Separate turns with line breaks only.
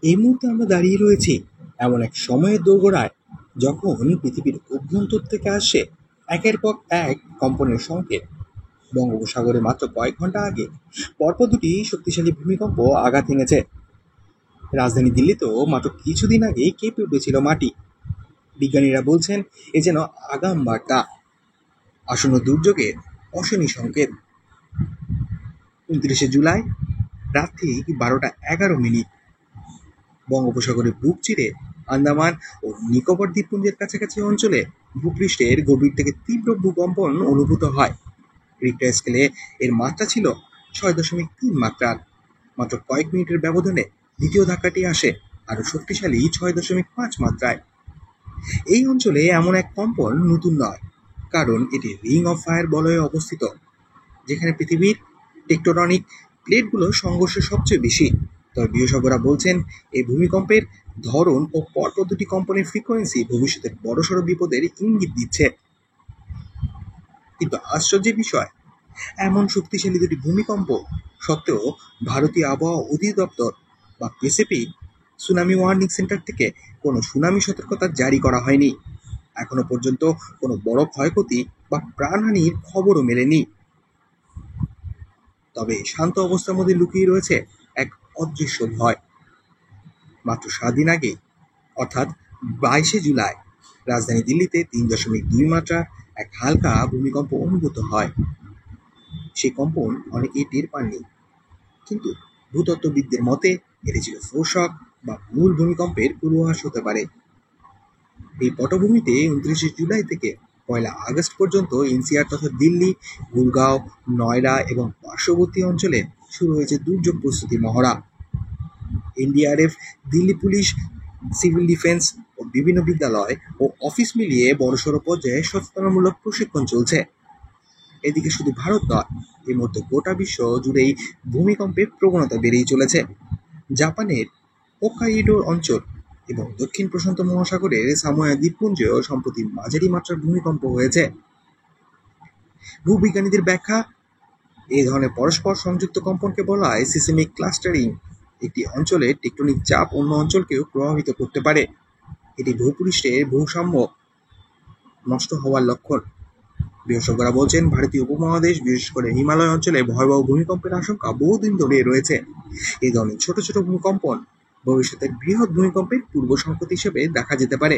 এই মুহূর্তে আমরা দাঁড়িয়ে রয়েছি এমন এক সময়ের দোরগোড়ায়, যখন পৃথিবীর অভ্যন্তর থেকে আসে একের পর এক কম্পনের সংকেত। বঙ্গোপসাগরে মাত্র কয়েক ঘন্টা আগে পরপর দুটি শক্তিশালী ভূমিকম্প আঘাত হেনেছে। রাজধানী দিল্লিতেও মাত্র কিছুদিন আগে কেঁপে উঠেছিল মাটি। বিজ্ঞানীরা বলছেন এ যেন আগাম বার্তা, আসন্ন দুর্যোগের অশনি সংকেত। 29শে জুলাই রাত্রি 12টা 11 মিনিট বঙ্গোপসাগরের বুক চিরে আন্দামান ও নিকোবর দ্বীপপুঞ্জের কাছাকাছি অঞ্চলে ভূপৃষ্ঠের গভীর থেকে তীব্র ভূকম্পন অনুভূত হয়। রিক্টার স্কেলে এর মাত্রা ছিল 6.3 মাত্রার। মাত্র কয়েক মিনিটের ব্যবধানে দ্বিতীয় ধাক্কাটি আসে আরও শক্তিশালী 6.5 মাত্রায়। এই অঞ্চলে এমন এক কম্পন নতুন নয়, কারণ এটি রিং অফ ফায়ার বলয়ে অবস্থিত, যেখানে পৃথিবীর টেকটোনিক প্লেটগুলো সংঘর্ষ সবচেয়ে বেশি। তবে বিশেষজ্ঞরা বলছেন এই ভূমিকম্পের ধরন ও পরপর দুটি কম্পনের ফ্রিকোয়েন্সি ভবিষ্যতের বড়সড় বিপদের ইঙ্গিত দিচ্ছে। কিন্তু আশ্চর্যের বিষয়, এমন শক্তিশালী দুটি ভূমিকম্প সত্ত্বেও ভারতীয় আবহাওয়া অধিদপ্তর বা প্যাসিফিক সুনামি ওয়ার্নিং সেন্টার থেকে কোনো সুনামি সতর্কতা জারি করা হয়নি। এখনো পর্যন্ত কোনো বড় ক্ষয়ক্ষতি বা প্রাণহানির খবরও মেলেনি। তবে শান্ত অবস্থার মধ্যে লুকিয়ে রয়েছে এক অদৃশ্য ভয়। মাত্র 7 দিন আগে, অর্থাৎ 22শে জুলাই, রাজধানী দিল্লিতে 3.2 মাত্রার এক হালকা ভূমিকম্প অনুভূত হয়। সেই কম্পন অনেকেই টের পাননি, কিন্তু ভূতত্ত্ববিদদের মতে এটি ছিল ফোরশক বা মূল ভূমিকম্পের পূর্বাভাস হতে পারে। এই পটভূমিতে 29শে জুলাই থেকে 1 আগস্ট পর্যন্ত এনসিআর তথা দিল্লি, গুরগাঁও, নয়ডা এবং পার্শ্ববর্তী অঞ্চলে শুরু হয়েছে দুর্যোগ প্রস্তুতি মহড়া। NDRF, Delhi police, civil defence ও বিভিন্ন বিদ্যালয় ও অফিস মিলিয়ে বড়সড় পর্যায়ে সচেতনামূলক প্রশিক্ষণ চলছে। এদিকে শুধু ভারত নয়, এর মধ্যে গোটা বিশ্ব জুড়েই ভূমিকম্পের প্রবণতা বেড়েই চলেছে। জাপানের হোক্কাইডো অঞ্চল এবং দক্ষিণ প্রশান্ত মহাসাগরের সামোয়া দ্বীপপুঞ্জেও সম্প্রতি মাঝারি মাত্রার ভূমিকম্প হয়েছে। ভূবিজ্ঞানীদের ব্যাখ্যা, এই ধরনের পরস্পর সংযুক্ত কম্পনকে বলা হয় সিসমিক ক্লাস্টারিং। একটি অঞ্চলের টেকটনিক চাপ অন্য অঞ্চলকেও প্রভাবিত করতে পারে। এটি ভূপৃষ্ঠের ভারসাম্য নষ্ট হওয়ার লক্ষণ। বিশেষজ্ঞরা বলছেন ভারতীয় উপমহাদেশ, বিশেষ করে হিমালয় অঞ্চলে ভয়াবহ ভূমিকম্পের আশঙ্কা বহুদিন ধরে রয়েছে। এই ধরনের ছোট ছোট ভূকম্পন ভবিষ্যতের বৃহৎ ভূমিকম্পের পূর্ব সংকেত হিসেবে দেখা যেতে পারে।